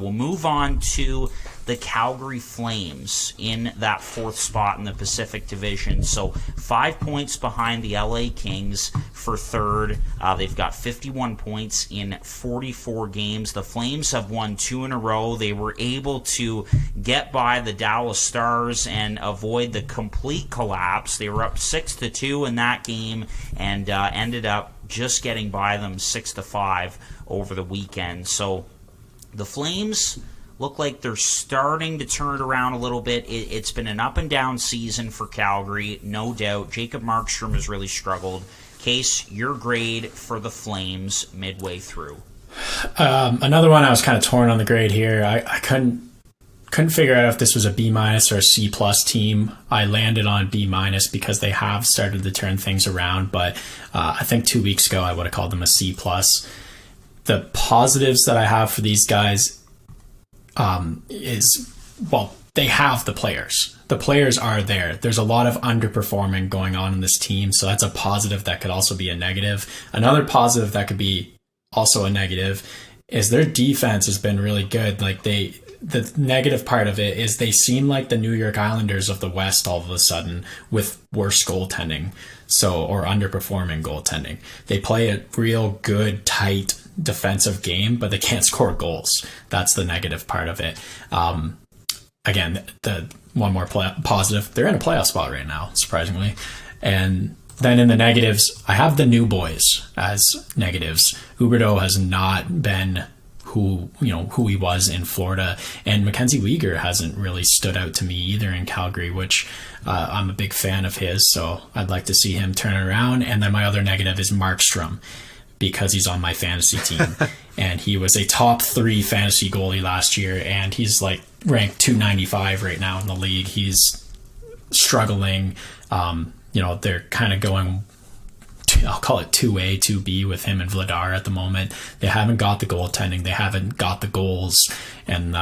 We'll move on to the Calgary Flames in that fourth spot in the Pacific Division. So 5 points behind the LA Kings for third. They've got 51 points in 44 games. The Flames have won 2 in a row. They were able to get by the Dallas Stars and avoid the complete collapse. They were up 6-2 in that game and ended up just getting by them 6-5 over the weekend. So the Flames look like they're starting to turn it around a little bit. It's been an up-and-down season for Calgary, no doubt. Jacob Markstrom has really struggled. Case, your grade for the Flames midway through. Another one I was kind of torn on the grade here. I couldn't figure out if this was a B- or a C+ team. I landed on B- because they have started to turn things around, but I think 2 weeks ago I would have called them a C+. The positives that I have for these guys is, well, they have the players. The players are there. There's a lot of underperforming going on in this team, so that's a positive that could also be a negative. Another positive that could be also a negative is their defense has been really good. Like the negative part of it is they seem like the New York Islanders of the West all of a sudden with worse goaltending, or underperforming goaltending. They play a real good, tight defensive game, but they can't score goals. That's the negative part of it. Again, the one more positive, they're in a playoff spot right now, surprisingly. And then in the negatives, I have the new boys as negatives. Huberdeau has not been who he was in Florida, and Mackenzie Weegar hasn't really stood out to me either in Calgary, which I'm a big fan of his, so I'd like to see him turn it around. And then my other negative is Markstrom, because he's on my fantasy team and he was a top 3 fantasy goalie last year, and he's like ranked 295 right now in the league. He's struggling. They're kind of going, I'll call it 2A, 2B with him and Vladar at the moment. They haven't got the goaltending. They haven't got the goals. And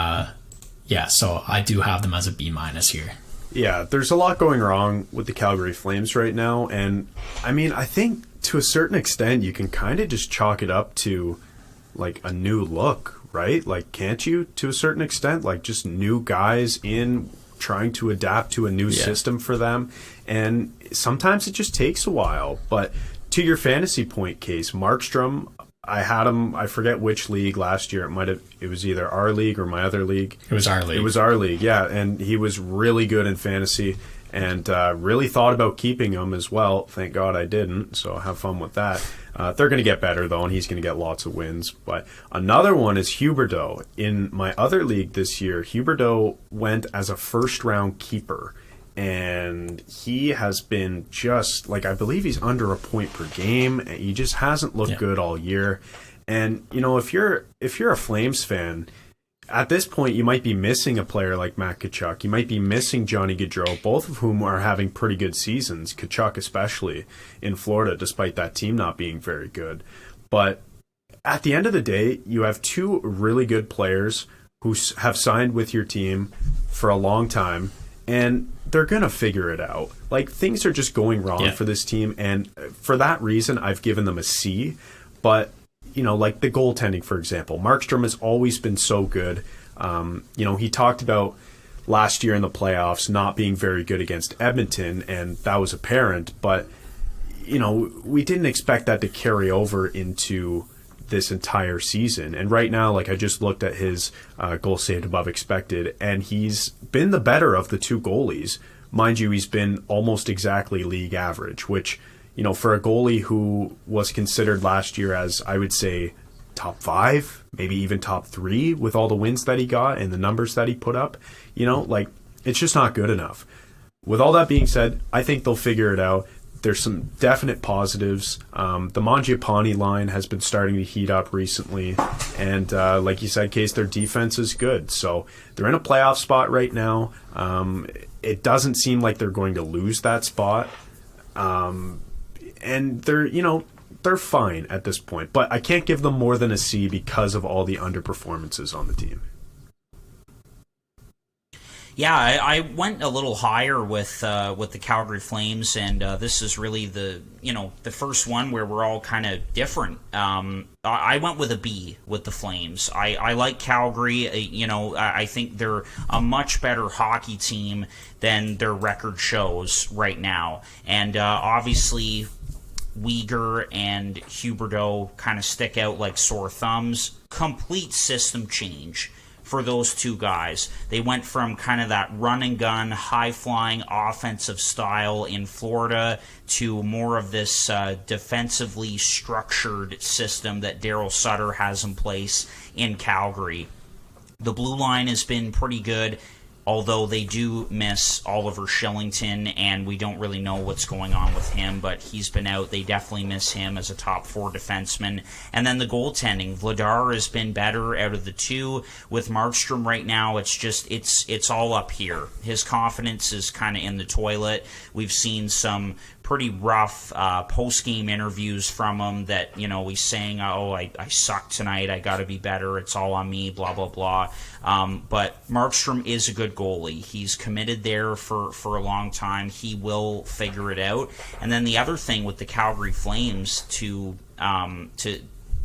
so I do have them as a B- here. Yeah, there's a lot going wrong with the Calgary Flames right now. And I mean, I think to a certain extent, you can kind of just chalk it up to like a new look, right? Like, can't you, to a certain extent, like just new guys in trying to adapt to a new system for them. And sometimes it just takes a while. But to your fantasy point, Case, Markstrom, I had him, I forget which league last year. It was either our league or my other league. It was our league. It was our league, yeah. And he was really good in fantasy, and really thought about keeping him as well. Thank God I didn't, so have fun with that. They're going to get better, though, and he's going to get lots of wins. But another one is Huberdeau. In my other league this year, Huberdeau went as a first-round keeper, and he has been just, like, I believe he's under a point per game. He just hasn't looked good all year. And, if you're a Flames fan, at this point, you might be missing a player like Matt Tkachuk. You might be missing Johnny Gaudreau, both of whom are having pretty good seasons, Tkachuk especially in Florida, despite that team not being very good. But at the end of the day, you have 2 really good players who have signed with your team for a long time, and they're going to figure it out. Like, things are just going wrong for this team, and for that reason, I've given them a C. But like the goaltending, for example. Markstrom has always been so good. He talked about last year in the playoffs not being very good against Edmonton, and that was apparent. But, we didn't expect that to carry over into this entire season. And right now, like, I just looked at his goal saved above expected, and he's been the better of the 2 goalies. Mind you, he's been almost exactly league average, which, for a goalie who was considered last year as, I would say, top 5, maybe even top 3 with all the wins that he got and the numbers that he put up, it's just not good enough. With all that being said, I think they'll figure it out. There's some definite positives. The Mangiapane line has been starting to heat up recently. And like you said, Case, their defense is good. So they're in a playoff spot right now. It doesn't seem like they're going to lose that spot. And they're fine at this point. But I can't give them more than a C because of all the underperformances on the team. Yeah, I went a little higher with the Calgary Flames, and this is really the first one where we're all kind of different. I went with a B with the Flames. I like Calgary. I think they're a much better hockey team than their record shows right now, and obviously Uyghur and Huberdeau kind of stick out like sore thumbs. Complete system change for those two guys. They went from kind of that run and gun, high flying offensive style in Florida to more of this defensively structured system that Daryl Sutter has in place in Calgary. The blue line has been pretty good, although they do miss Oliver Shillington, and we don't really know what's going on with him, but he's been out. They definitely miss him as a top four defenseman. And then the goaltending. Vladar has been better out of the two. With Markstrom right now, it's all up here. His confidence is kind of in the toilet. We've seen some pretty rough post-game interviews from him that, he's saying, I suck tonight, I got to be better, it's all on me, blah, blah, blah. But Markstrom is a good goalie. He's committed there for a long time. He will figure it out. And then the other thing with the Calgary Flames to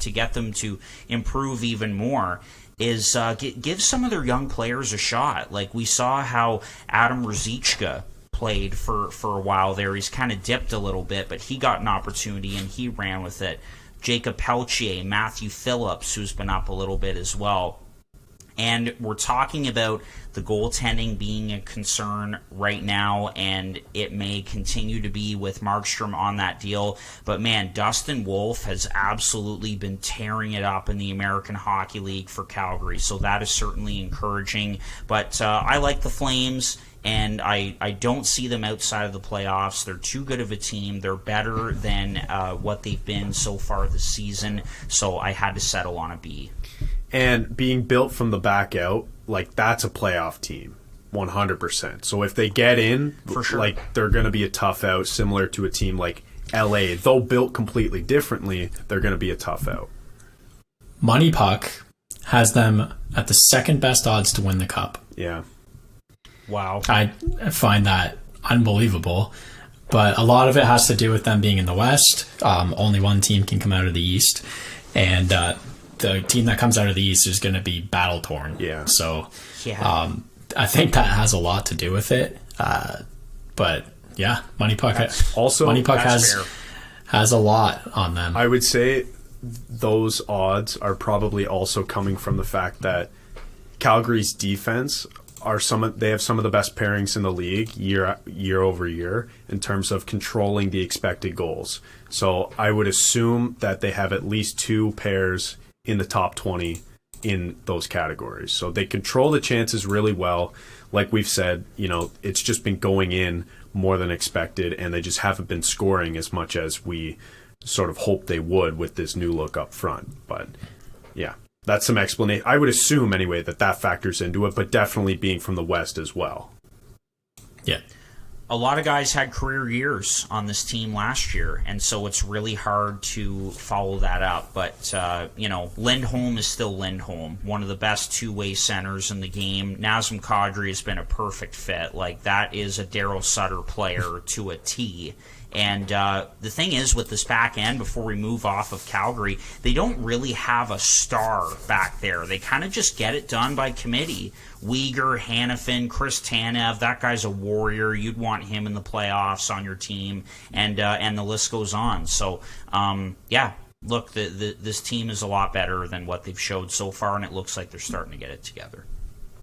get them to improve even more is give some of their young players a shot. Like we saw how Adam Ruzicka played for a while there. He's kind of dipped a little bit, but he got an opportunity and he ran with it. Jacob Peltier, Matthew Phillips, who's been up a little bit as well. And we're talking about the goaltending being a concern right now, and it may continue to be with Markstrom on that deal. But man, Dustin Wolf has absolutely been tearing it up in the American Hockey League for Calgary, so that is certainly encouraging. But I like the Flames, and I don't see them outside of the playoffs. They're too good of a team. They're better than what they've been so far this season, so I had to settle on a B. And being built from the back out, like that's a playoff team, 100%. So if they get in, for sure, like they're going to be a tough out, similar to a team like LA. Though built completely differently, they're going to be a tough out. Money Puck has them at the second best odds to win the cup. Yeah. Wow. I find that unbelievable. But a lot of it has to do with them being in the West. Only one team can come out of the East. And the team that comes out of the East is going to be battle torn. Yeah. So yeah. I think that has a lot to do with it. But yeah, Money Puck has a lot on them. I would say those odds are probably also coming from the fact that Calgary's defense they have some of the best pairings in the league year over year in terms of controlling the expected goals. So I would assume that they have at least two pairs in the top 20 in those categories. So they control the chances really well. Like we've said, it's just been going in more than expected, and they just haven't been scoring as much as we sort of hoped they would with this new look up front. But yeah, that's some explanation. I would assume anyway that factors into it, but definitely being from the West as well. Yeah. A lot of guys had career years on this team last year, and so it's really hard to follow that up. But, Lindholm is still Lindholm, one of the best two-way centers in the game. Nazem Kadri has been a perfect fit. Like, that is a Daryl Sutter player to a T. And the thing is, with this back end, before we move off of Calgary, they don't really have a star back there. They kind of just get it done by committee. Uyghur, Hanifin, Chris Tanev, that guy's a warrior. You'd want him in the playoffs on your team, and the list goes on. So, look, this team is a lot better than what they've showed so far, and it looks like they're starting to get it together.